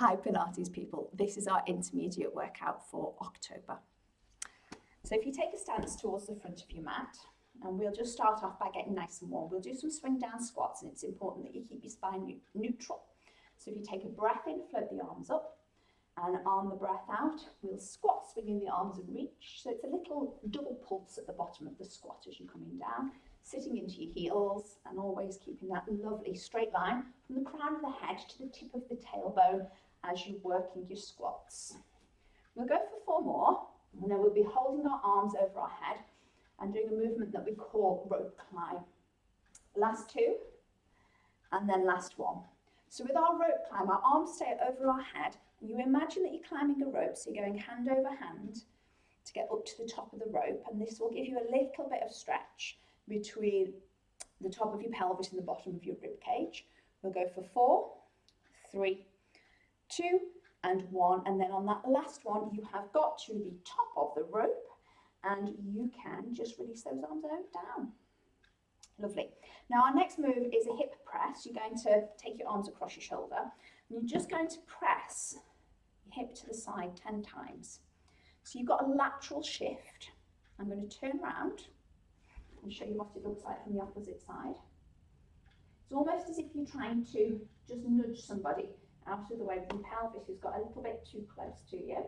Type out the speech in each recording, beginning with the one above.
Hi Pilates people, this is our intermediate workout for October. So if you take a stance towards the front of your mat, and we'll just start off by getting nice and warm. We'll do some swing down squats, and it's important that you keep your spine neutral. So if you take a breath in, float the arms up, and on the breath out, we'll squat, swinging the arms and reach. So it's a little double pulse at the bottom of the squat as you're coming down, sitting into your heels, and always keeping that lovely straight line from the crown of the head to the tip of the tailbone as you're working your squats. We'll go for 4 more, and then we'll be holding our arms over our head and doing a movement that we call rope climb. Last 2, and then last 1. So with our rope climb, our arms stay over our head, and you imagine that you're climbing a rope, so you're going hand over hand to get up to the top of the rope, and this will give you a little bit of stretch between the top of your pelvis and the bottom of your rib cage. We'll go for 4, 3, 2, and 1, and then on that last one, you have got to the top of the rope, and you can just release those arms down. Lovely. Now our next move is a hip press. You're going to take your arms across your shoulder, and you're just going to press your hip to the side 10 times. So you've got a lateral shift. I'm going to turn around and show you what it looks like from the opposite side. It's almost as if you're trying to just nudge somebody out of the way with your pelvis who's got a little bit too close to you.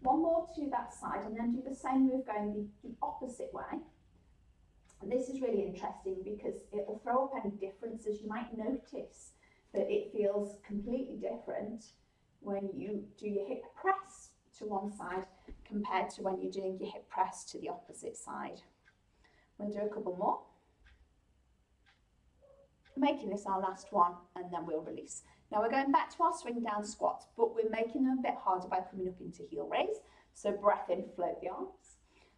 1 more to that side, and then do the same move going the opposite way. And this is really interesting because it will throw up any differences. You might notice that it feels completely different when you do your hip press to one side compared to when you're doing your hip press to the opposite side. We'll do a couple more, making this our last one, and then we'll release. Now we're going back to our swing down squats, but we're making them a bit harder by coming up into heel raise. So breath in, float the arms,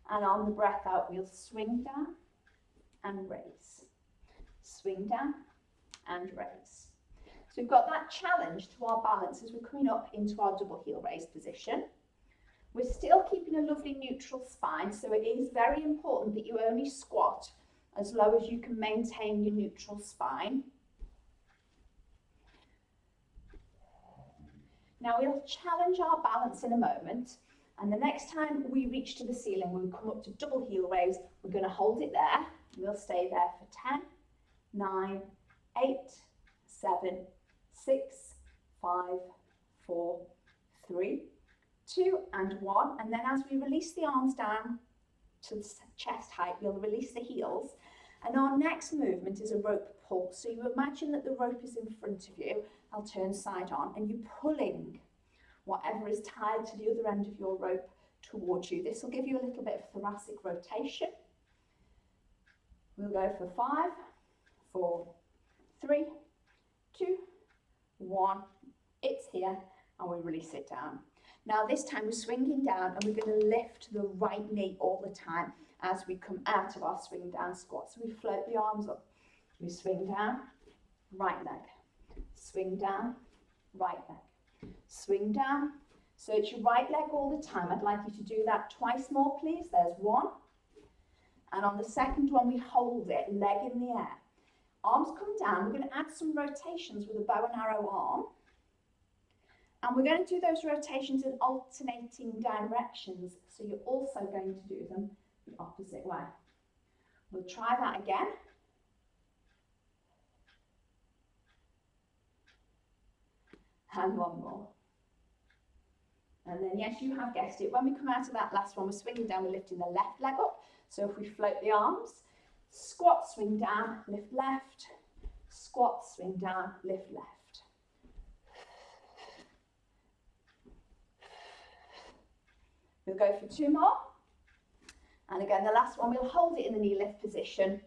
and on the breath out, we'll swing down and raise. Swing down and raise. So we've got that challenge to our balance as we're coming up into our double heel raise position. We're still keeping a lovely neutral spine, so it is very important that you only squat as low as you can maintain your neutral spine. Now we'll challenge our balance in a moment, and the next time we reach to the ceiling, we'll come up to double heel raise. We're going to hold it there. We'll stay there for 10, 9, 8, 7, 6, 5, 4, 3, 2, and 1. And then as we release the arms down to the chest height, we'll release the heels. And our next movement is a rope pull. So you imagine that the rope is in front of you. I'll turn side on, and you're pulling whatever is tied to the other end of your rope towards you. This will give you a little bit of thoracic rotation. We'll go for 5, 4, 3, 2, 1. It's here, and we release it down. Now this time we're swinging down, and we're going to lift the right knee all the time as we come out of our swing down squat. So we float the arms up. We swing down, right leg. Swing down, right leg. Swing down. So it's your right leg all the time. I'd like you to do that twice more, please. There's 1. And on the second one, we hold it, leg in the air. Arms come down. We're going to add some rotations with a bow and arrow arm. And we're going to do those rotations in alternating directions. So you're also going to do them the opposite way. We'll try that again. And 1 more. And then, yes, you have guessed it. When we come out of that last one, we're swinging down, we're lifting the left leg up. So if we float the arms, squat, swing down, lift left, squat, swing down, lift left. We'll go for 2 more. And again, the last one, we'll hold it in the knee lift position,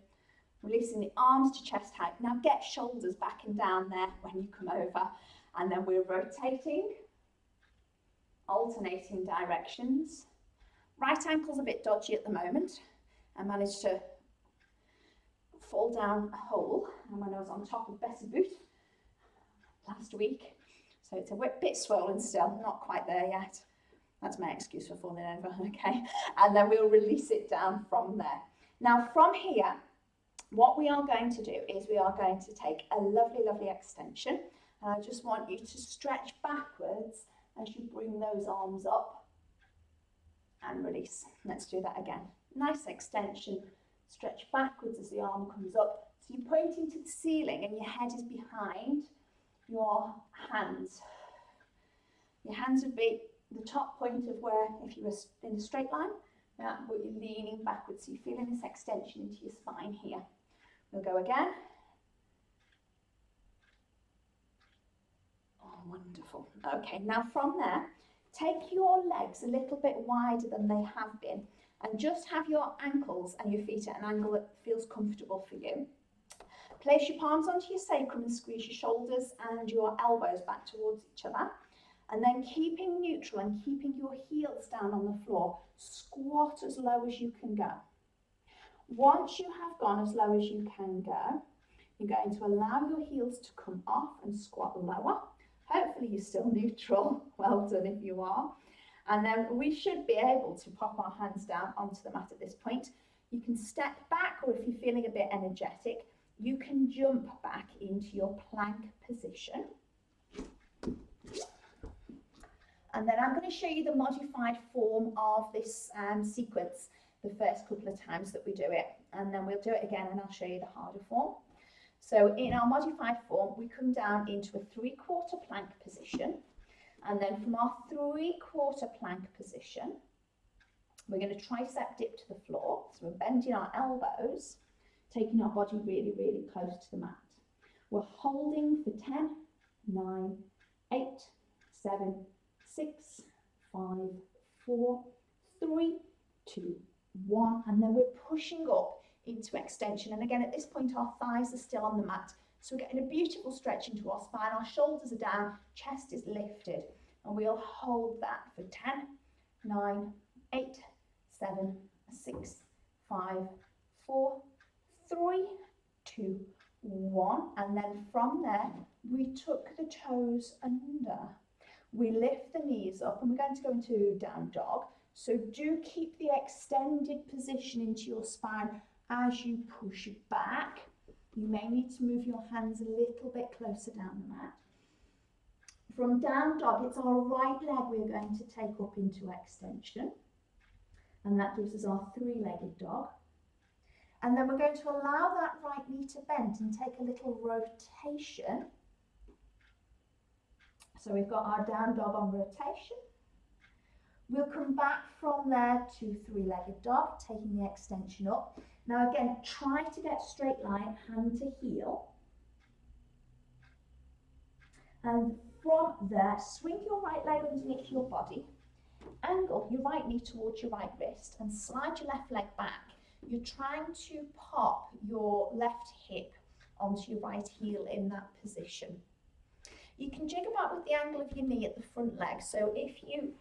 releasing the arms to chest height. Now get shoulders back and down there when you come over. And then we're rotating, alternating directions. Right ankle's a bit dodgy at the moment. I managed to fall down a hole and when I was on top of Bessie Boot last week. So it's a bit swollen still, not quite there yet. That's my excuse for falling over, okay? And then we'll release it down from there. Now from here, what we are going to do is we are going to take a lovely, lovely extension. And I just want you to stretch backwards as you bring those arms up and release. Let's do that again. Nice extension. Stretch backwards as the arm comes up. So you're pointing to the ceiling and your head is behind your hands. Your hands would be the top point of where, if you were in a straight line, but you're leaning backwards. So you're feeling this extension into your spine here. We'll go again. Oh, wonderful. Okay, now from there, take your legs a little bit wider than they have been and just have your ankles and your feet at an angle that feels comfortable for you. Place your palms onto your sacrum and squeeze your shoulders and your elbows back towards each other. And then keeping neutral and keeping your heels down on the floor, squat as low as you can go. Once you have gone as low as you can go, you're going to allow your heels to come off and squat lower. Hopefully you're still neutral. Well done if you are. And then we should be able to pop our hands down onto the mat at this point. You can step back, or if you're feeling a bit energetic, you can jump back into your plank position. And then I'm going to show you the modified form of this sequence the first couple of times that we do it. And then we'll do it again and I'll show you the harder form. So in our modified form, we come down into a 3/4 plank position. And then from our 3/4 plank position, we're going to tricep dip to the floor. So we're bending our elbows, taking our body really, really close to the mat. We're holding for 10, 9, 8, 7, 6, 5, 4, 3, 2, 1, and then we're pushing up into extension. And again, at this point, our thighs are still on the mat. So we're getting a beautiful stretch into our spine. Our shoulders are down, chest is lifted, and we'll hold that for 10, 9, 8, 7, 6, 5, 4, 3, 2, 1. And then from there, we tuck the toes under. We lift the knees up and we're going to go into down dog. So do keep the extended position into your spine as you push back. You may need to move your hands a little bit closer down the mat. From down dog, it's our right leg we're going to take up into extension. And that gives us our 3-legged dog. And then we're going to allow that right knee to bend and take a little rotation. So we've got our down dog on rotation. We'll come back from there to 3-legged dog, taking the extension up. Now again, try to get straight line, hand to heel. And from there, swing your right leg underneath your body, angle your right knee towards your right wrist and slide your left leg back. You're trying to pop your left hip onto your right heel in that position. You can jig about with the angle of your knee at the front leg. So if you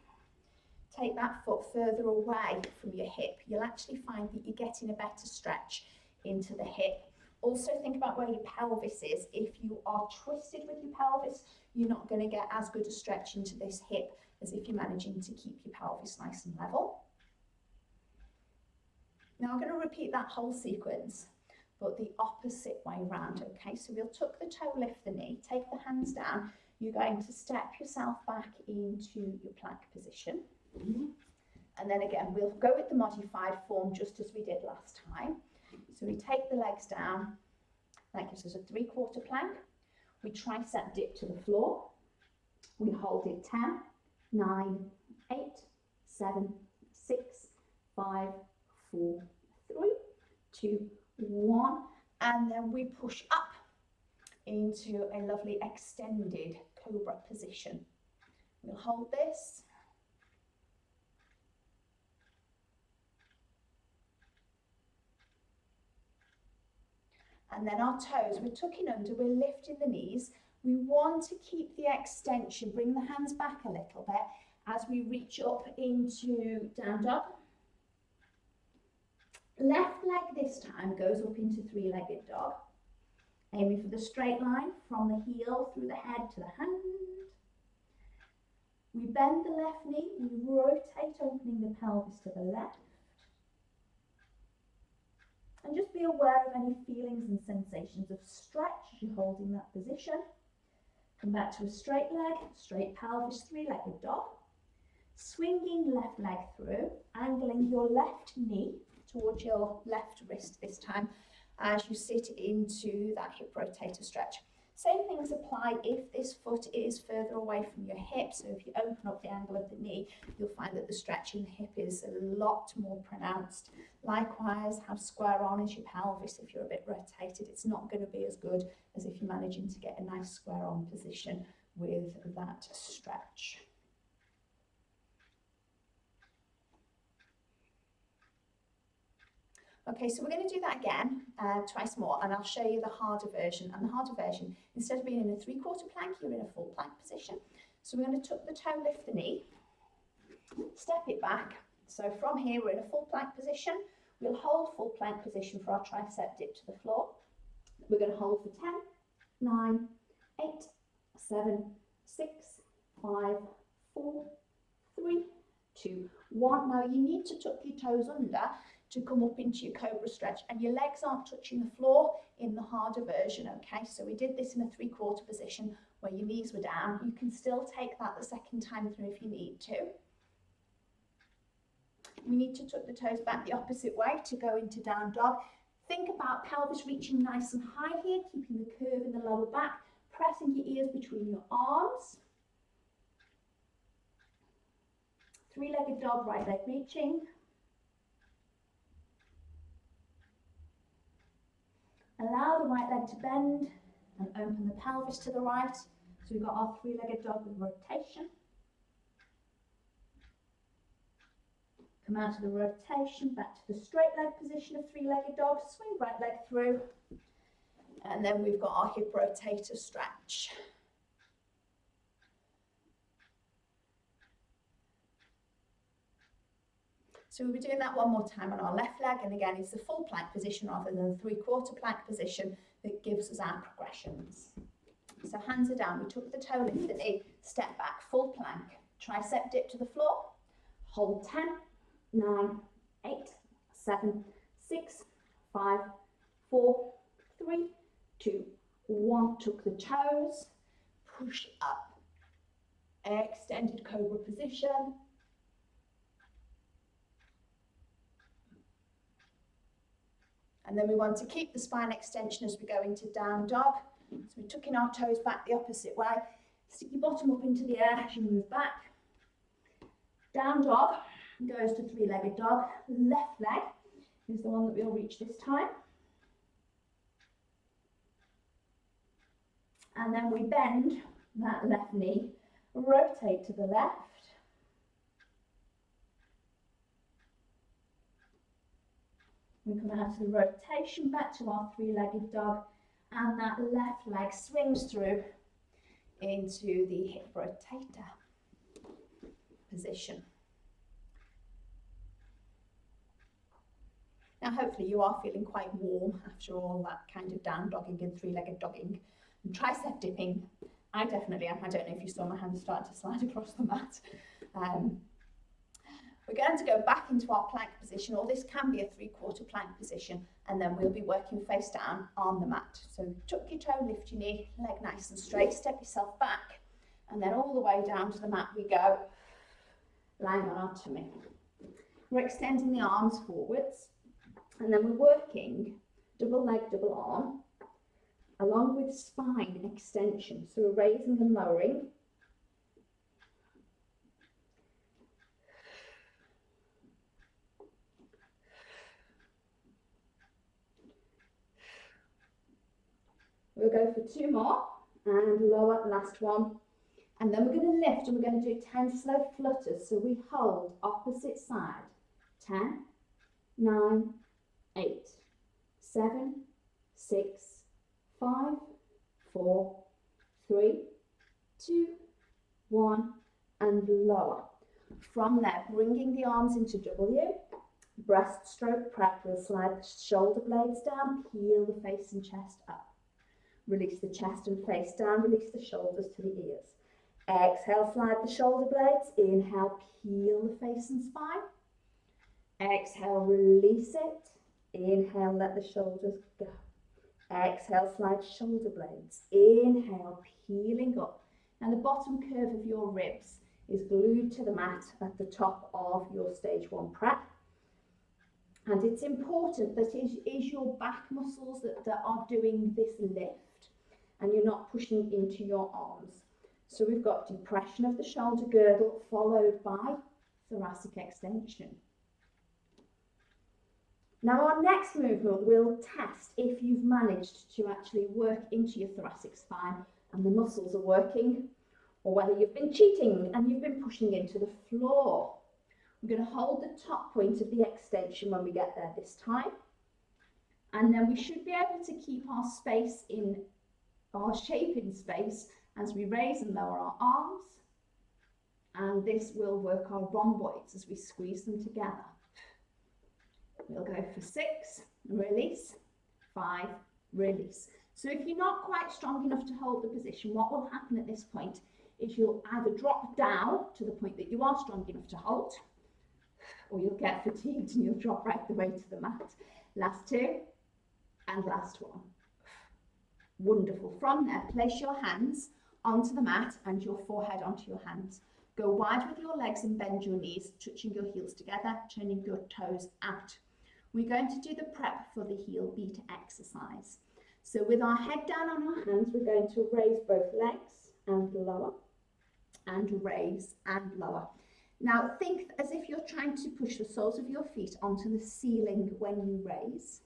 take that foot further away from your hip, you'll actually find that you're getting a better stretch into the hip. Also think about where your pelvis is. If you are twisted with your pelvis, you're not going to get as good a stretch into this hip as if you're managing to keep your pelvis nice and level. Now I'm going to repeat that whole sequence, but the opposite way round, okay? So we'll tuck the toe, lift the knee, take the hands down. You're going to step yourself back into your plank position. And then again, we'll go with the modified form just as we did last time. So we take the legs down, that gives us a 3/4 plank. We tricep dip to the floor. We hold it 10, 9, 8, 7, 6, 5, 4, 3, 2, 1. And then we push up into a lovely extended cobra position. We'll hold this. And then our toes, we're tucking under, we're lifting the knees. We want to keep the extension, bring the hands back a little bit as we reach up into down dog. Left leg this time goes up into 3-legged dog. Aiming for the straight line from the heel through the head to the hand. We bend the left knee, we rotate, opening the pelvis to the left. And just be aware of any feelings and sensations of stretch as you're holding that position. Come back to a straight leg, straight pelvis, three-legged dog. Swinging left leg through, angling your left knee towards your left wrist this time as you sit into that hip rotator stretch. Same things apply if this foot is further away from your hip. So if you open up the angle of the knee, you'll find that the stretch in the hip is a lot more pronounced. Likewise, have square on as your pelvis. If you're a bit rotated, it's not going to be as good as if you're managing to get a nice square on position with that stretch. Okay, so we're going to do that again twice more, and I'll show you the harder version. And the harder version, instead of being in a three-quarter plank, you're in a full plank position. So we're going to tuck the toe, lift the knee, step it back. So from here, we're in a full plank position. We'll hold full plank position for our tricep dip to the floor. We're going to hold for 10, 9, 8, 7, 6, 5, 4, 3, 2, 1. Now you need to tuck your toes under to come up into your cobra stretch, and your legs aren't touching the floor in the harder version, okay? So we did this in a three-quarter position where your knees were down. You can still take that the second time through if you need to. We need to tuck the toes back the opposite way to go into down dog. Think about pelvis reaching nice and high here, keeping the curve in the lower back, pressing your ears between your arms. Three-legged dog, right leg reaching. Allow the right leg to bend and open the pelvis to the right. So we've got our three-legged dog with rotation. Come out of the rotation, back to the straight leg position of three-legged dog. Swing right leg through. And then we've got our hip rotator stretch. So we'll be doing that one more time on our left leg, and again it's the full plank position rather than the three-quarter plank position that gives us our progressions. So hands are down, we tuck the toe, lift the knee, step back, full plank, tricep dip to the floor, hold 10, 9, 8, 7, 6, 5, 4, 3, 2, 1, tuck the toes, push up, extended cobra position. And then we want to keep the spine extension as we go into down dog. So we're tucking our toes back the opposite way. Stick your bottom up into the air as you move back. Down dog goes to three-legged dog. Left leg is the one that we'll reach this time. And then we bend that left knee, rotate to the left. We come out of the rotation, back to our three-legged dog, and that left leg swings through into the hip rotator position. Now hopefully you are feeling quite warm after all that kind of down dogging and three-legged dogging and tricep dipping. I definitely am. I don't know if you saw my hands start to slide across the mat. We're going to go back into our plank position, or this can be a three-quarter plank position, and then we'll be working face down on the mat. So tuck your toe, lift your knee, leg nice and straight, step yourself back, and then all the way down to the mat we go, lying on our tummy. We're extending the arms forwards, and then we're working double leg, double arm, along with spine extension. So we're raising and lowering. We'll go for 2 more and lower, last one. And then we're going to lift and we're going to do 10 slow flutters. So we hold opposite side. 10, 9, 8, 7, 6, 5, 4, 3, 2, 1, and lower. From there, bringing the arms into W, breaststroke prep. We'll slide the shoulder blades down, peel the face and chest up. Release the chest and face down, release the shoulders to the ears. Exhale, slide the shoulder blades. Inhale, peel the face and spine. Exhale, release it. Inhale, let the shoulders go. Exhale, slide shoulder blades. Inhale, healing up. Now the bottom curve of your ribs is glued to the mat at the top of your stage 1 prep. And it's important that it is your back muscles that are doing this lift, and you're not pushing into your arms. So we've got depression of the shoulder girdle followed by thoracic extension. Now our next movement will test if you've managed to actually work into your thoracic spine and the muscles are working, or whether you've been cheating and you've been pushing into the floor. We're going to hold the top point of the extension when we get there this time. And then we should be able to keep our space in, our shape in space as we raise and lower our arms. And this will work our rhomboids as we squeeze them together. We'll go for 6, release, 5, release. So if you're not quite strong enough to hold the position, what will happen at this point is you'll either drop down to the point that you are strong enough to hold, or you'll get fatigued and you'll drop right the way to the mat. Last 2 and last 1. Wonderful. From there, place your hands onto the mat and your forehead onto your hands. Go wide with your legs and bend your knees, touching your heels together, turning your toes out. We're going to do the prep for the heel beat exercise. So with our head down on our hands, we're going to raise both legs and lower, and raise and lower. Now think as if you're trying to push the soles of your feet onto the ceiling when you raise.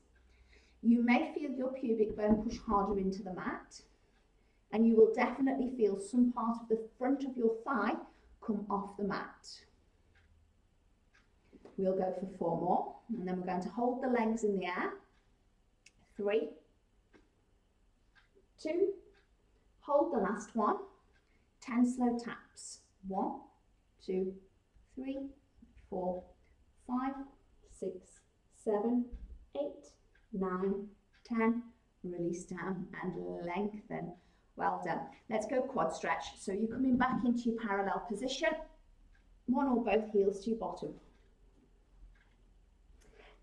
You may feel your pubic bone push harder into the mat, and you will definitely feel some part of the front of your thigh come off the mat. We'll go for 4 more, and then we're going to hold the legs in the air. 3, 2, hold the last one. 10 slow taps. 1, 2, 3, 4, 5, 6, 7, 8, 9, 10. Release down and lengthen. Well done. Let's go quad stretch. So you're coming back into your parallel position. 1 or both heels to your bottom.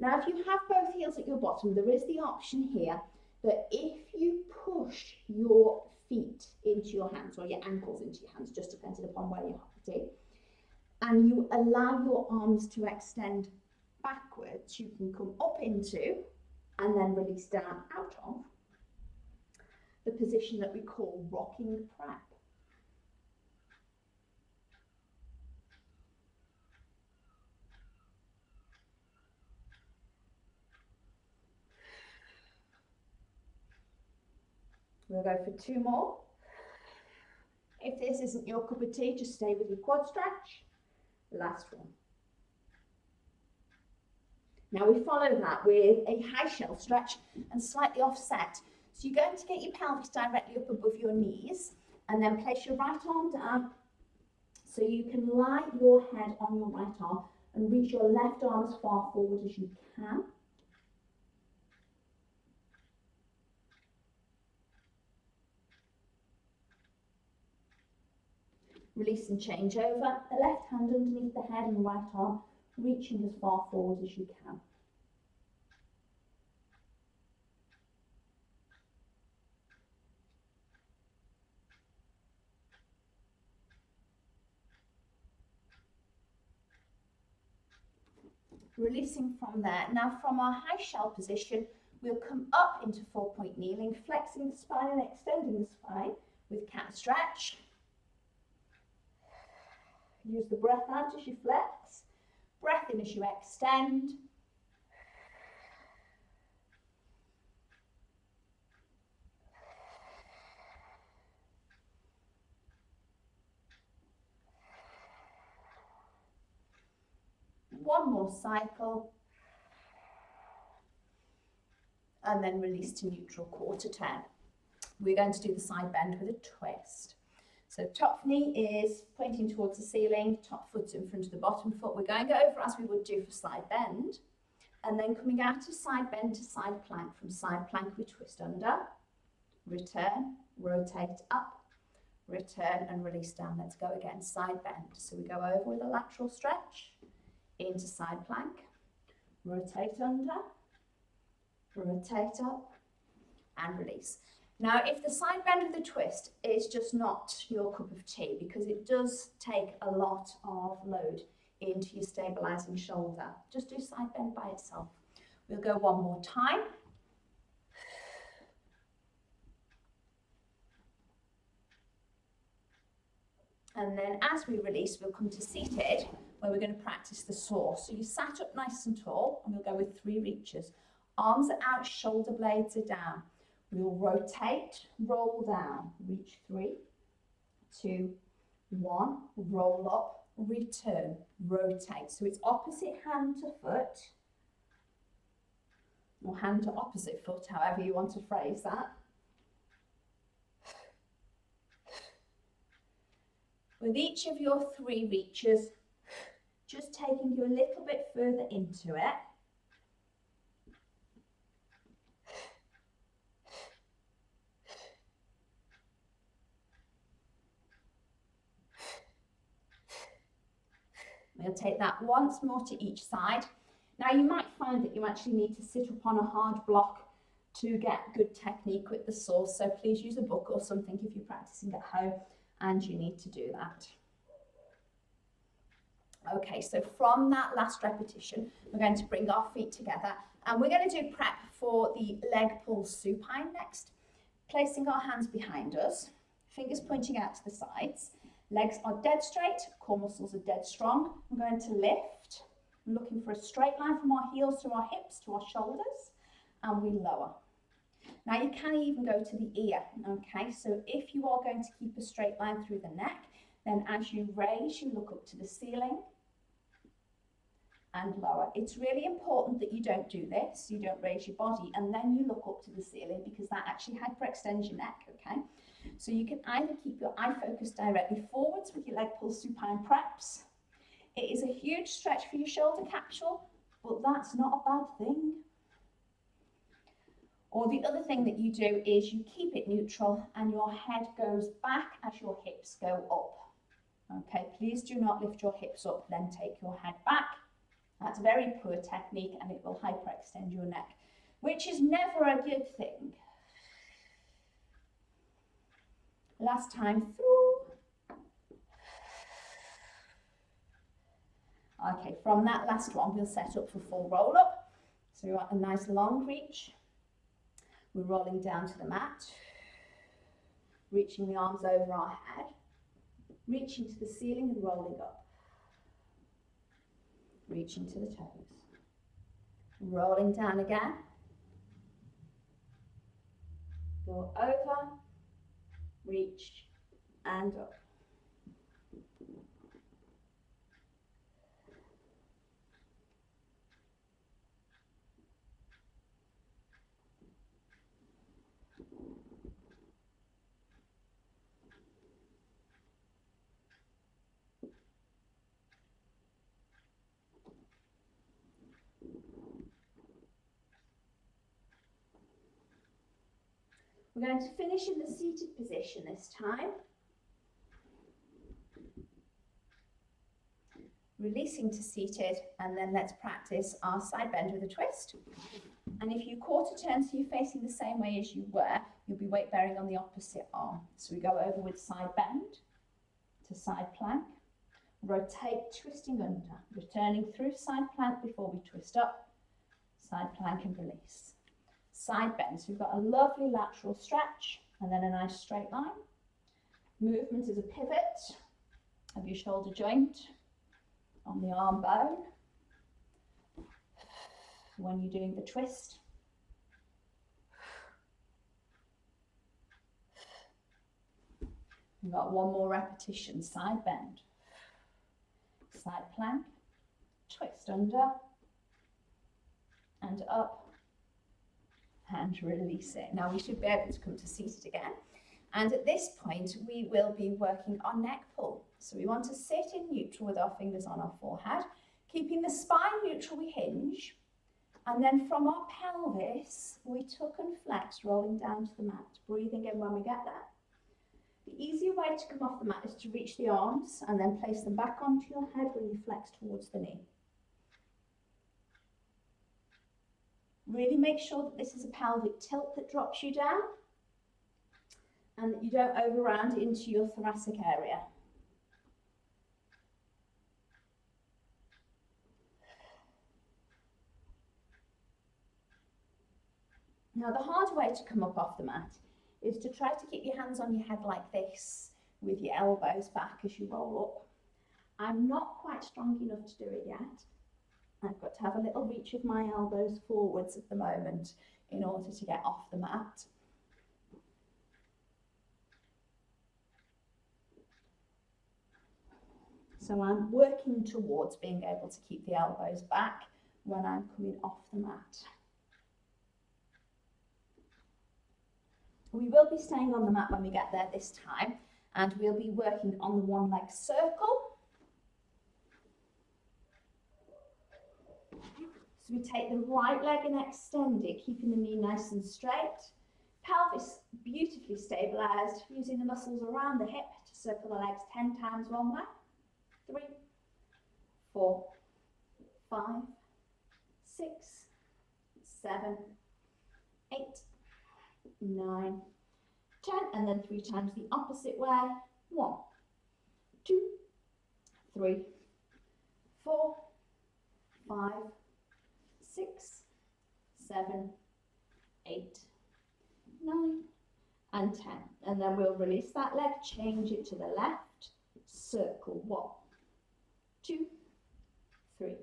Now, if you have both heels at your bottom, there is the option here that if you push your feet into your hands, or your ankles into your hands, just depending upon where you're sitting, and you allow your arms to extend backwards, you can come up into and then release down out of the position that we call rocking prep. We'll go for 2 more. If this isn't your cup of tea, just stay with your quad stretch. Last one. Now we follow that with a high shelf stretch and slightly offset. So you're going to get your pelvis directly up above your knees, and then place your right arm down so you can lie your head on your right arm and reach your left arm as far forward as you can. Release and change over. The left hand underneath the head and the right arm, reaching as far forward as you can. Releasing from there. Now from our high shell position, we'll come up into 4-point kneeling, flexing the spine and extending the spine with cat stretch. Use the breath out as you flex, breath in as you extend. One more cycle. And then release to neutral, quarter turn. We're going to do the side bend with a twist. So top knee is pointing towards the ceiling, top foot's in front of the bottom foot. We're going over as we would do for side bend, and then coming out of side bend to side plank. From side plank we twist under, return, rotate up, return and release down. Let's go again, side bend. So we go over with a lateral stretch, into side plank, rotate under, rotate up and release. Now, if the side bend with a twist is just not your cup of tea, because it does take a lot of load into your stabilising shoulder, just do side bend by itself. We'll go one more time. And then as we release, we'll come to seated, where we're going to practice the saw. So you sat up nice and tall, and we'll go with 3 reaches. Arms are out, shoulder blades are down. We'll rotate, roll down, reach 3, 2, 1, roll up, return, rotate. So it's opposite hand to foot, or hand to opposite foot, however you want to phrase that. With each of your 3 reaches, just taking you a little bit further into it. We'll take that once more to each side. Now you might find that you actually need to sit up on a hard block to get good technique with the saw, so please use a book or something if you're practicing at home and you need to do that. Okay, so from that last repetition, we're going to bring our feet together and we're going to do prep for the leg pull supine next. Placing our hands behind us, fingers pointing out to the sides, legs are dead straight, core muscles are dead strong. I'm going to lift, I'm looking for a straight line from our heels to our hips to our shoulders, and we lower. Now you can even go to the ear, okay? So if you are going to keep a straight line through the neck, then as you raise, you look up to the ceiling and lower. It's really important that you don't do this, you don't raise your body and then you look up to the ceiling, because that actually hyperextends your neck, okay? So you can either keep your eye focused directly forwards with your leg pull supine preps. It is a huge stretch for your shoulder capsule, but that's not a bad thing. Or the other thing that you do is you keep it neutral and your head goes back as your hips go up. Okay, please do not lift your hips up, then take your head back. That's very poor technique and it will hyperextend your neck, which is never a good thing. Last time through. Okay, from that last one, we'll set up for full roll up. So we want a nice long reach. We're rolling down to the mat, reaching the arms over our head, reaching to the ceiling and rolling up. Reaching to the toes. Rolling down again. Go over, reach and up. We're going to finish in the seated position this time. Releasing to seated, and then let's practice our side bend with a twist. And if you quarter turn so you're facing the same way as you were, you'll be weight bearing on the opposite arm. So we go over with side bend to side plank, rotate, twisting under, returning through side plank before we twist up, side plank and release. Side bend, so we've got a lovely lateral stretch and then a nice straight line. Movement is a pivot of your shoulder joint on the arm bone when you're doing the twist. We've got one more repetition, side bend, side plank, twist under and up and release it. Now we should be able to come to seated again. And at this point, we will be working on neck pull. So we want to sit in neutral with our fingers on our forehead, keeping the spine neutral, we hinge. And then from our pelvis, we tuck and flex, rolling down to the mat, breathing in when we get there. The easier way to come off the mat is to reach the arms and then place them back onto your head when you flex towards the knee. Really make sure that this is a pelvic tilt that drops you down. and that you don't overround into your thoracic area. Now, the hard way to come up off the mat is to try to keep your hands on your head like this with your elbows back as you roll up. I'm not quite strong enough to do it yet. I've got to have a little reach of my elbows forwards at the moment in order to get off the mat. So I'm working towards being able to keep the elbows back when I'm coming off the mat. We will be staying on the mat when we get there this time, and we'll be working on the one leg circle. So we take the right leg and extend it, keeping the knee nice and straight. Pelvis beautifully stabilised, using the muscles around the hip to circle the legs 10 times one way. 3, 4, 5, 6, 7, 8, 9, 10, and then 3 times the opposite way. 1, 2, 3, 4, 5, 6, 7, 8, 9, and 10. And then we'll release that leg, change it to the left, circle. 1, 2, 3,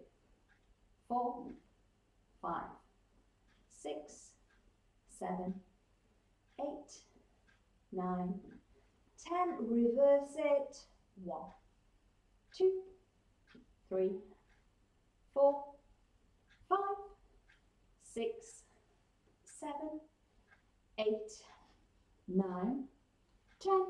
4, 5, 6, 7, 8, 9, 10. Reverse it. 1, 2, 3, 4, 5, 6, 7, 8, 9, 10,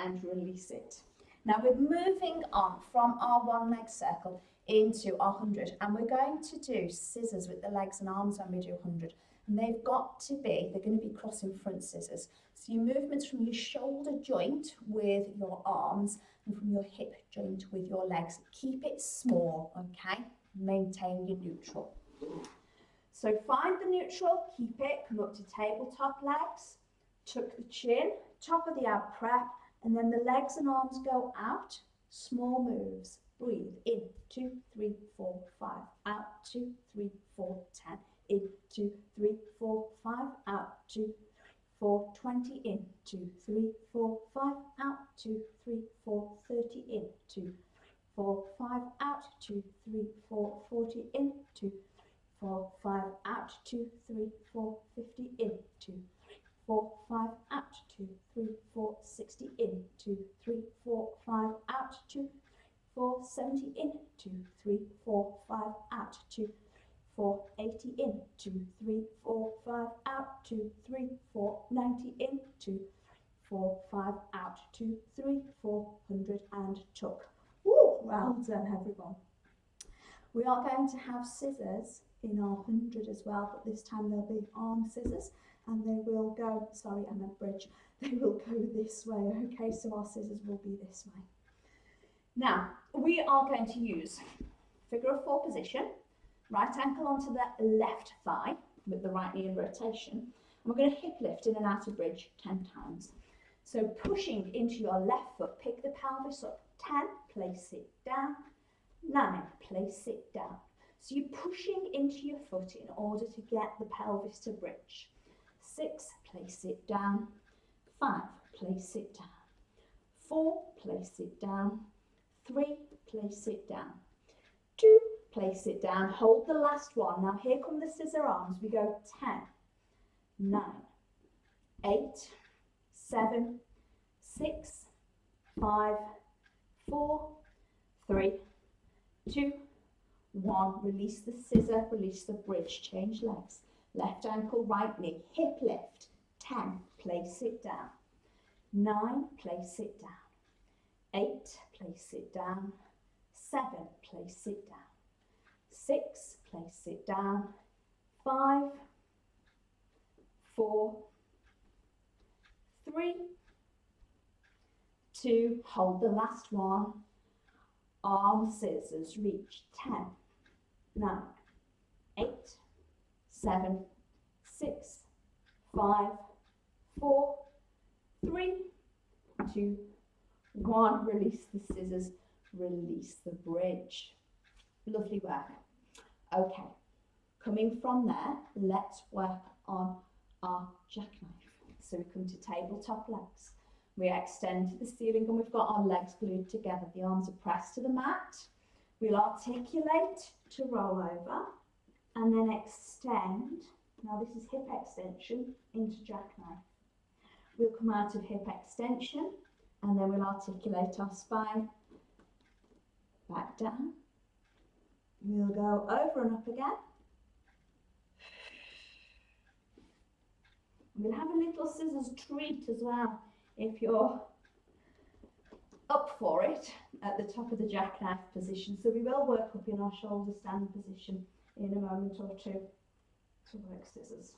and release it. Now we're moving on from our one leg circle into our 100, and we're going to do scissors with the legs and arms when we do 100. And they're going to be crossing front scissors. So your movements from your shoulder joint with your arms and from your hip joint with your legs. Keep it small, okay? Maintain your neutral. So find the neutral, keep it, come up to tabletop legs, tuck the chin, top of the ab prep, and then the legs and arms go out, small moves. Breathe in, 2, 3, 4, 5, out, 2, 3, 4, 10, in, 2, 3, 4, 5, out, 2, 3, 4, 20, in, 2, 3, 4, 5, out, 2, 3, 4, 30, in, 2, 4, 5, out, 2, 3, 4, 40, in, 2, 4, 5, out, 2, 3, 4, 50, in, 2, 4, 5, out, 2, 3, 4, 60, in, 2, 3, 4, 5, out, 2, 4, 70, in, 2, 3, 4, 5, out, 2, 4, 80, in, 2, 3, 4, 5, out, 2, 3, 4, 90, in, 2, 4, 5, out, 2, 3, 4, 100, and tuck. Woo! Well done, everyone. We are going to have scissors in our 100 as well, but this time they'll be arm scissors, and they will go, sorry, I meant bridge, they will go this way, okay, so our scissors will be this way. Now, we are going to use figure of 4 position, right ankle onto the left thigh with the right knee in rotation, and we're going to hip lift in and out of bridge 10 times. So pushing into your left foot, pick the pelvis up, 10, place it down, 9, place it down. So you're pushing into your foot in order to get the pelvis to bridge. 6, place it down, 5, place it down, 4, place it down, 3, place it down, 2, place it down, hold the last one. Now here come the scissor arms. We go 10, 9, 8, 7, 6, 5, 4, 3, 2, 1. Release the scissor, release the bridge, change legs. Left ankle, right knee, hip lift. 10, place it down. 9, place it down. 8, place it down. 7, place it down. 6, place it down. 5, 4, 3, 2, hold the last one. Arm scissors, reach. 10, 9, 8, 7, 6, 5, 4, 3, 2, 1. Release the scissors, release the bridge. Lovely work. Okay, coming from there, let's work on our jackknife. So we come to tabletop legs. We extend to the ceiling and we've got our legs glued together. The arms are pressed to the mat. We'll articulate to roll over and then extend. Now this is hip extension into jackknife. We'll come out of hip extension and then we'll articulate our spine back down. We'll go over and up again. We'll have a little scissors treat as well if you're up for it at the top of the jackknife position. So we will work up in our shoulder stand position in a moment or two to work scissors.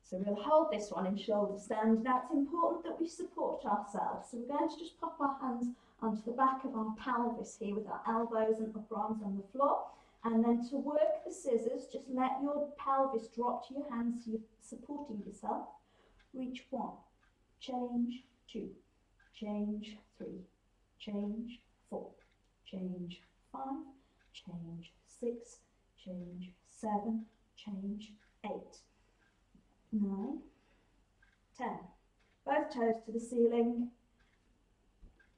So we'll hold this one in shoulder stand. Now it's important that we support ourselves. So we're going to just pop our hands onto the back of our pelvis here with our elbows and upper arms on the floor. And then to work the scissors, just let your pelvis drop to your hands so you're supporting yourself. Reach 1, change 2, change 3, change 4, change 5, change 6, change 7, change 8, 9, 10. Both toes to the ceiling.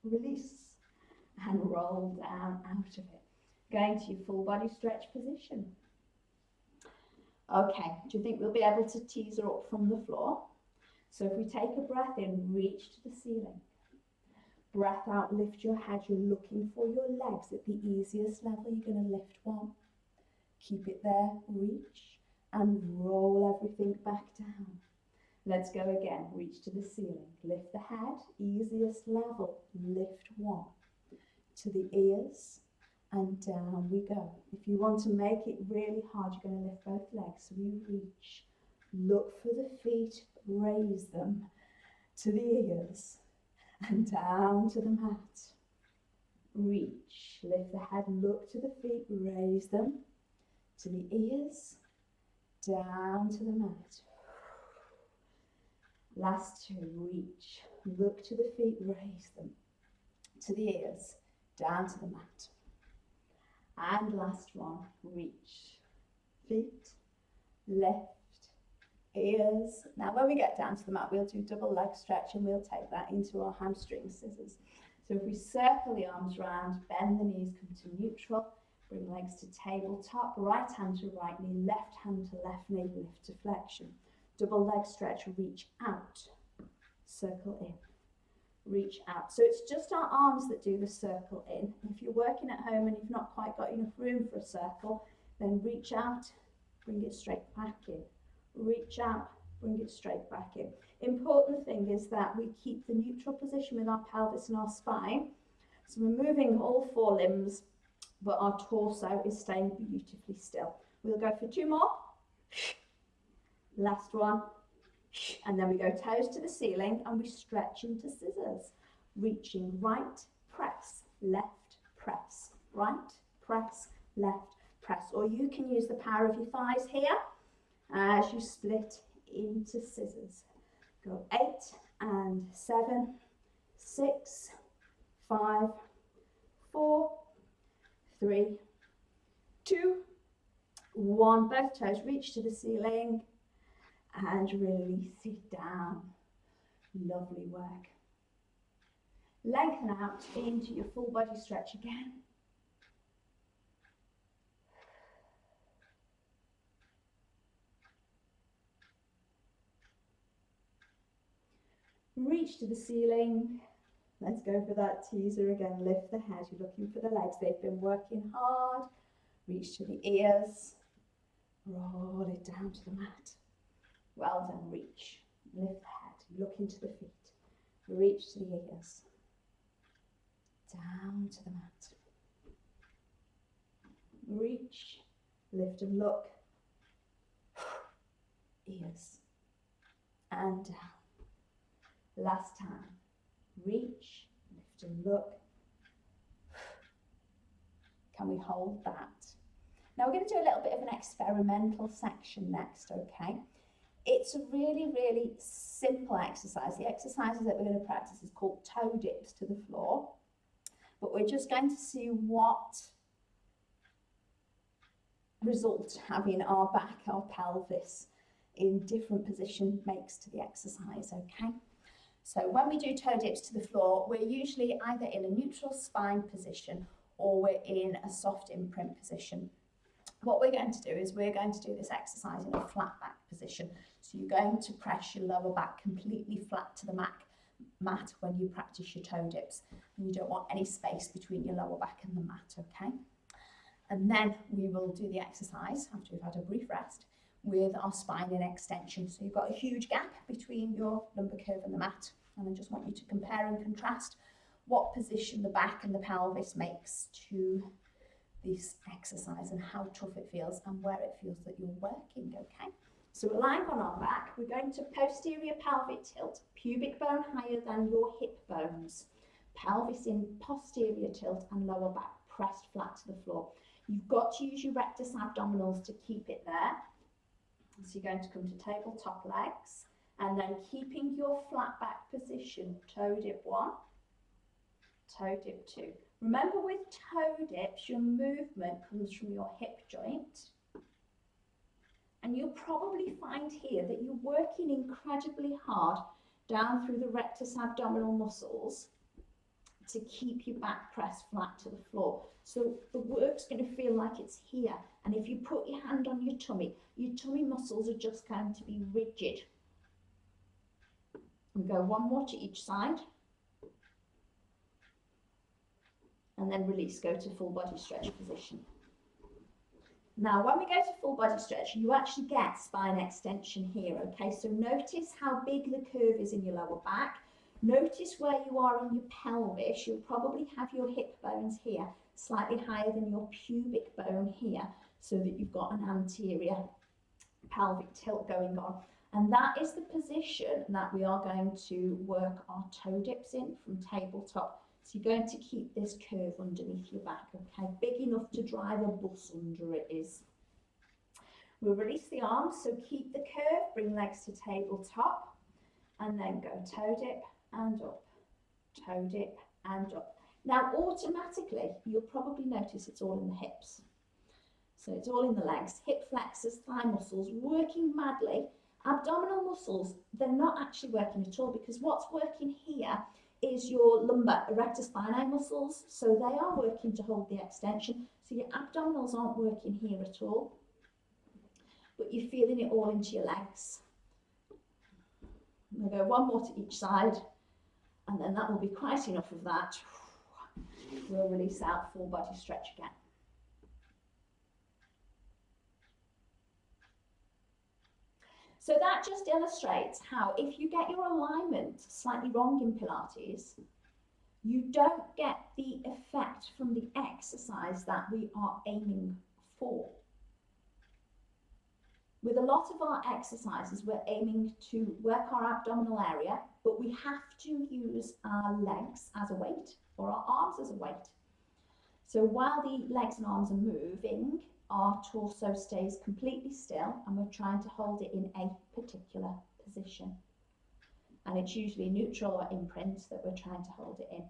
Release and roll down out of it. Going to your full body stretch position. Okay, do you think we'll be able to teaser up from the floor? So if we take a breath in, reach to the ceiling. Breath out, lift your head. You're looking for your legs at the easiest level. You're going to lift 1. Keep it there, reach, and roll everything back down. Let's go again. Reach to the ceiling. Lift the head, easiest level. Lift 1. To the ears. And down we go. If you want to make it really hard, you're going to lift both legs. So we reach, look for the feet, raise them to the ears and down to the mat. Reach, lift the head, look to the feet, raise them to the ears, down to the mat. Last 2, reach, look to the feet, raise them to the ears, down to the mat. And last one, reach, feet, lift, ears. Now when we get down to the mat, we'll do double leg stretch and we'll take that into our hamstring scissors. So if we circle the arms round, bend the knees, come to neutral, bring legs to tabletop, right hand to right knee, left hand to left knee, lift to flexion. Double leg stretch, reach out, circle in. Reach out. So it's just our arms that do the circle in. If you're working at home and you've not quite got enough room for a circle, then reach out, bring it straight back in. Reach out, bring it straight back in. Important thing is that we keep the neutral position with our pelvis and our spine. So we're moving all 4 limbs, but our torso is staying beautifully still. We'll go for 2 more. Last one. And then we go toes to the ceiling and we stretch into scissors. Reaching right, press, left, press, right, press, left, press. Or you can use the power of your thighs here as you split into scissors. Go 8 and 7, 6, 5, 4, 3, 2, 1. Both toes reach to the ceiling. And release it down. Lovely work. Lengthen out into your full body stretch again. Reach to the ceiling. Let's go for that teaser again. Lift the head. You're looking for the legs. They've been working hard. Reach to the ears. Roll it down to the mat. Well done, reach, lift the head, look into the feet, reach to the ears, down to the mat. Reach, lift and look, ears, and down. Last time, reach, lift and look. Can we hold that? Now we're going to do a little bit of an experimental section next, okay? It's a really, really simple exercise. The exercises that we're going to practice is called toe dips to the floor. But we're just going to see what result having our back, our pelvis in different position makes to the exercise, okay? So when we do toe dips to the floor, we're usually either in a neutral spine position or we're in a soft imprint position. What we're going to do is we're going to do this exercise in a flat back position. So you're going to press your lower back completely flat to the mat when you practice your toe dips. And you don't want any space between your lower back and the mat, okay? And then we will do the exercise after we've had a brief rest with our spine in extension. So you've got a huge gap between your lumbar curve and the mat. And I just want you to compare and contrast what position the back and the pelvis makes to this exercise and how tough it feels and where it feels that you're working, okay? So we're lying on our back. We're going to posterior pelvic tilt, pubic bone higher than your hip bones, pelvis in posterior tilt and lower back pressed flat to the floor. You've got to use your rectus abdominals to keep it there. So you're going to come to tabletop legs and then keeping your flat back position, toe dip 1, toe dip 2. Remember with toe dips, your movement comes from your hip joint. And you'll probably find here that you're working incredibly hard down through the rectus abdominal muscles to keep your back pressed flat to the floor. So the work's going to feel like it's here. And if you put your hand on your tummy muscles are just going to be rigid. We go one more to each side. And then release, go to full body stretch position. Now, when we go to full body stretch, you actually get spine extension here, okay? So notice how big the curve is in your lower back. Notice where you are in your pelvis. You'll probably have your hip bones here, slightly higher than your pubic bone here, so that you've got an anterior pelvic tilt going on. And that is the position that we are going to work our toe dips in from tabletop. So you're going to keep this curve underneath your back, okay? Big enough to drive a bus under it is. We'll release the arms, so keep the curve, bring legs to tabletop, and then go toe dip and up, toe dip and up. Now automatically, you'll probably notice it's all in the hips. So it's all in the legs, hip flexors, thigh muscles, working madly. Abdominal muscles, they're not actually working at all because what's working here is your lumbar erector spinae muscles, so they are working to hold the extension. So your abdominals aren't working here at all, but you're feeling it all into your legs. We'll go one more to each side, and then that will be quite enough of that. We'll release out, full body stretch again. So that just illustrates how if you get your alignment slightly wrong in Pilates, you don't get the effect from the exercise that we are aiming for. With a lot of our exercises, we're aiming to work our abdominal area, but we have to use our legs as a weight or our arms as a weight. So while the legs and arms are moving, our torso stays completely still and we're trying to hold it in a particular position. And it's usually neutral or imprint that we're trying to hold it in.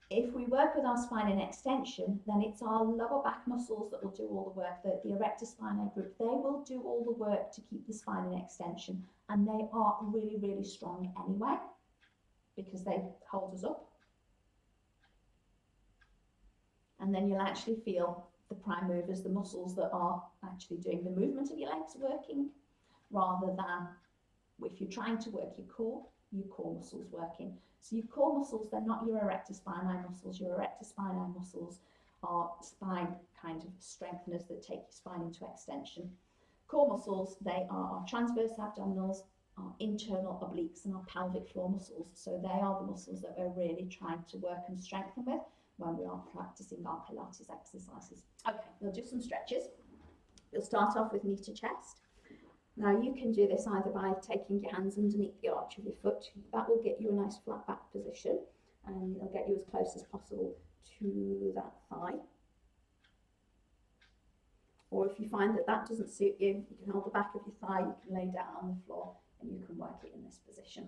If we work with our spine in extension, then it's our lower back muscles that will do all the work. The erector spinae group, they will do all the work to keep the spine in extension. And they are really, really strong anyway, because they hold us up. And then you'll actually feel the prime movers, the muscles that are actually doing the movement of your legs working, rather than if you're trying to work your core muscles working. So your core muscles, they're not your erector spinae muscles. Your erector spinae muscles are spine kind of strengtheners that take your spine into extension. Core muscles, they are our transverse abdominals, our internal obliques and our pelvic floor muscles. So they are the muscles that we're really trying to work and strengthen with when we are practicing our Pilates exercises. Okay, we'll do some stretches. We'll start off with knee to chest. Now you can do this either by taking your hands underneath the arch of your foot. That will get you a nice flat back position and it'll get you as close as possible to that thigh. Or if you find that that doesn't suit you, you can hold the back of your thigh, you can lay down on the floor, and you can work it in this position.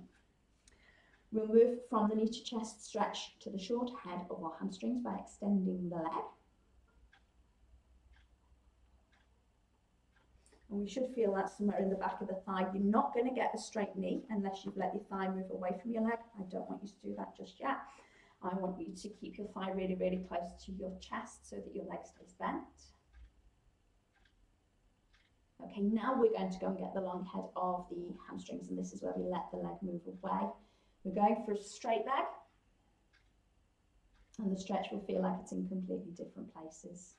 We'll move from the knee to chest stretch to the short head of our hamstrings by extending the leg. And we should feel that somewhere in the back of the thigh. You're not going to get a straight knee unless you've let your thigh move away from your leg. I don't want you to do that just yet. I want you to keep your thigh really, really close to your chest so that your leg stays bent. Okay, now we're going to go and get the long head of the hamstrings, and this is where we let the leg move away. We're going for a straight leg, and the stretch will feel like it's in completely different places.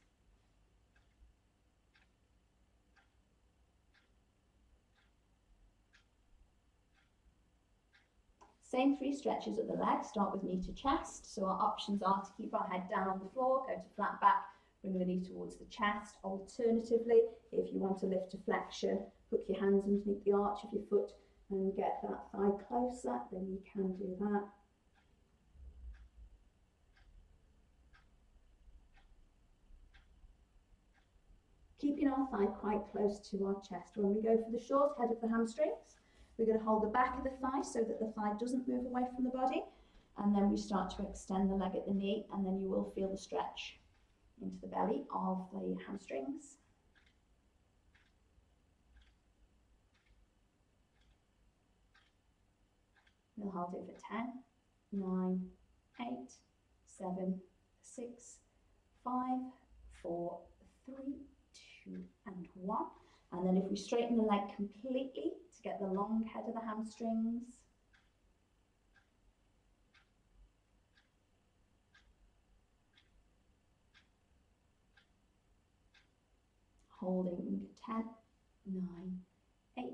Same 3 stretches of the leg. Start with knee to chest. So our options are to keep our head down on the floor, go to flat back, bring the knee towards the chest. Alternatively, if you want to lift to flexion, hook your hands underneath the arch of your foot and get that thigh closer, then you can do that. Keeping our thigh quite close to our chest. When we go for the short head of the hamstrings, we're going to hold the back of the thigh so that the thigh doesn't move away from the body, and then we start to extend the leg at the knee, and then you will feel the stretch into the belly of the hamstrings. We'll hold it for 10, 9, 8, 7, 6, 5, 4, 3, 2, and 1. And then if we straighten the leg completely to get the long head of the hamstrings. Holding 10, 9, 8,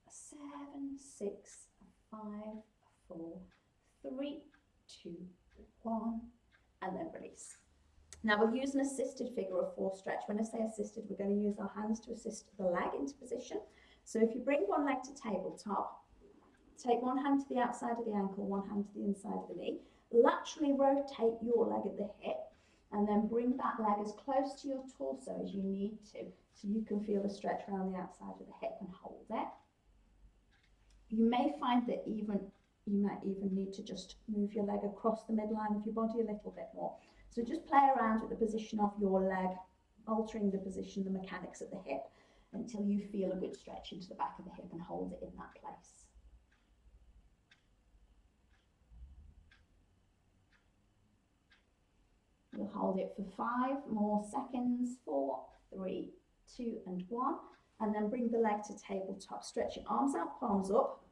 7, 6, 5, 4, 3, 2, 1, and then release. Now we'll use an assisted figure of 4 stretch. When I say assisted, we're going to use our hands to assist the leg into position. So if you bring one leg to tabletop, take one hand to the outside of the ankle, one hand to the inside of the knee, laterally rotate your leg at the hip, and then bring that leg as close to your torso as you need to, so you can feel the stretch around the outside of the hip and hold it. You may find that you might even need to just move your leg across the midline of your body a little bit more. So just play around with the position of your leg, altering the position, the mechanics at the hip, until you feel a good stretch into the back of the hip and hold it in that place. We'll hold it for 5 more seconds. 4, 3, 2, and 1. And then bring the leg to tabletop. Stretch your arms out, palms up.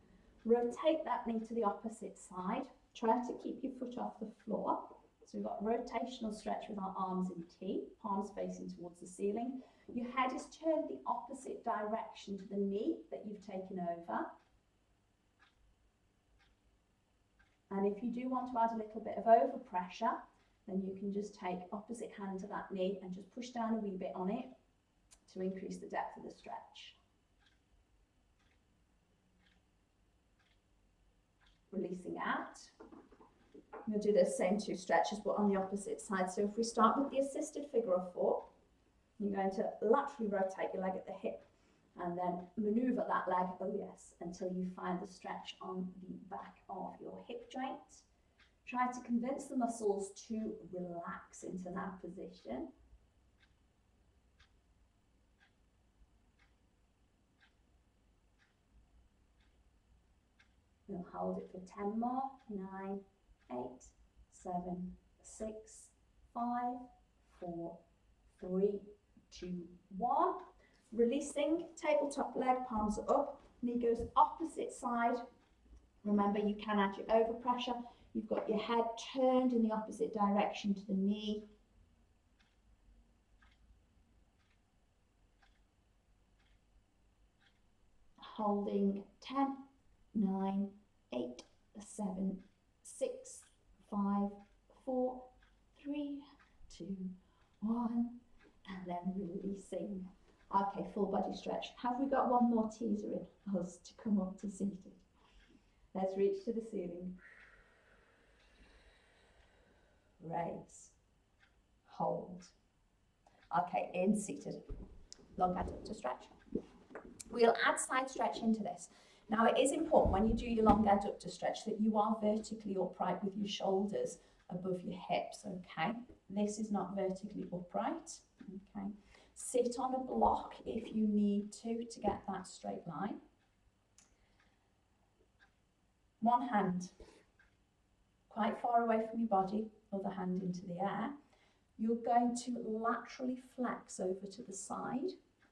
Rotate that knee to the opposite side. Try to keep your foot off the floor. So we've got rotational stretch with our arms in T, palms facing towards the ceiling. Your head is turned the opposite direction to the knee that you've taken over. And if you do want to add a little bit of overpressure, then you can just take opposite hand to that knee and just push down a wee bit on it to increase the depth of the stretch. Releasing out. We'll do those same 2 stretches but on the opposite side. So if we start with the assisted figure of 4, you're going to laterally rotate your leg at the hip and then manoeuvre that leg, oh yes, until you find the stretch on the back of your hip joint. Try to convince the muscles to relax into that position. We'll hold it for 10 more. 9, 8, 7, 6, 5, 4, 3, 2, 1. Releasing, tabletop leg, palms are up, knee goes opposite side. Remember, you can add your overpressure. You've got your head turned in the opposite direction to the knee. Holding 10, 9, 8, 7, 6, 5, 4, 3, 2, 1, and then releasing. Okay, full body stretch. Have we got one more teaser in us to come up to seated? Let's reach to the ceiling. Raise. Hold. Okay, in seated. long adductor stretch. We'll add side stretch into this. Now it is important when you do your long adductor stretch that you are vertically upright with your shoulders above your hips, okay? This is not vertically upright, okay? Sit on a block if you need to get that straight line. One hand quite far away from your body, other hand into the air. You're going to laterally flex over to the side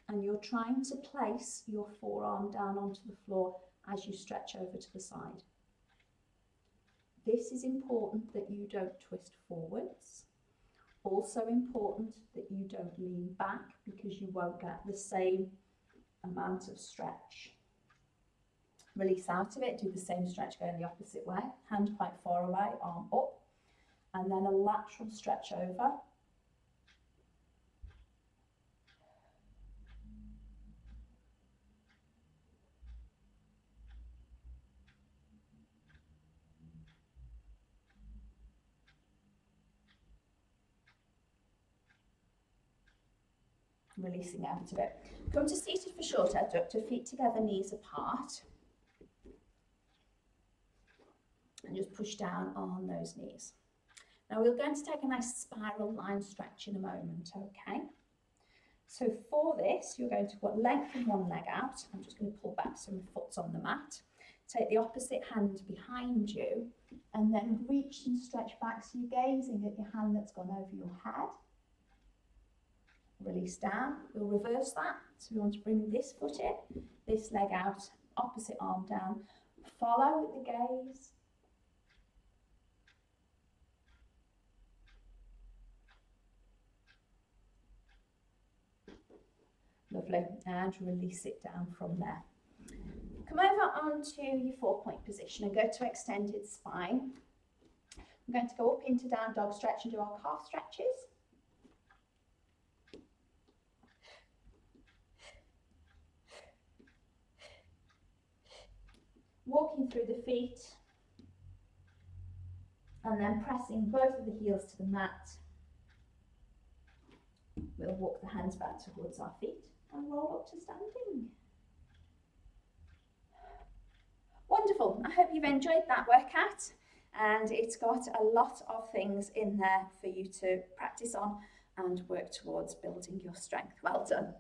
and you're trying to place your forearm down onto the floor as you stretch over to the side. This is important that you don't twist forwards. Also important that you don't lean back because you won't get the same amount of stretch. Release out of it, do the same stretch going the opposite way, hand quite far away, arm up, and then a lateral stretch over. Releasing out of it. Come to seated for short adductor, feet together, knees apart. And just push down on those knees. Now we're going to take a nice spiral line stretch in a moment, okay? So for this, you're going to lengthen one leg out. I'm just going to pull back so my foot's on the mat. Take the opposite hand behind you and then reach and stretch back so you're gazing at your hand that's gone over your head. Release down, we'll reverse that. So we want to bring this foot in, this leg out, opposite arm down. Follow with the gaze. Lovely, and release it down from there. Come over onto your 4-point position and go to extended spine. I'm going to go up into down dog stretch and do our calf stretches. Walking through the feet and then pressing both of the heels to the mat. We'll walk the hands back towards our feet and roll up to standing. Wonderful. I hope you've enjoyed that workout, and it's got a lot of things in there for you to practice on and work towards building your strength. Well done.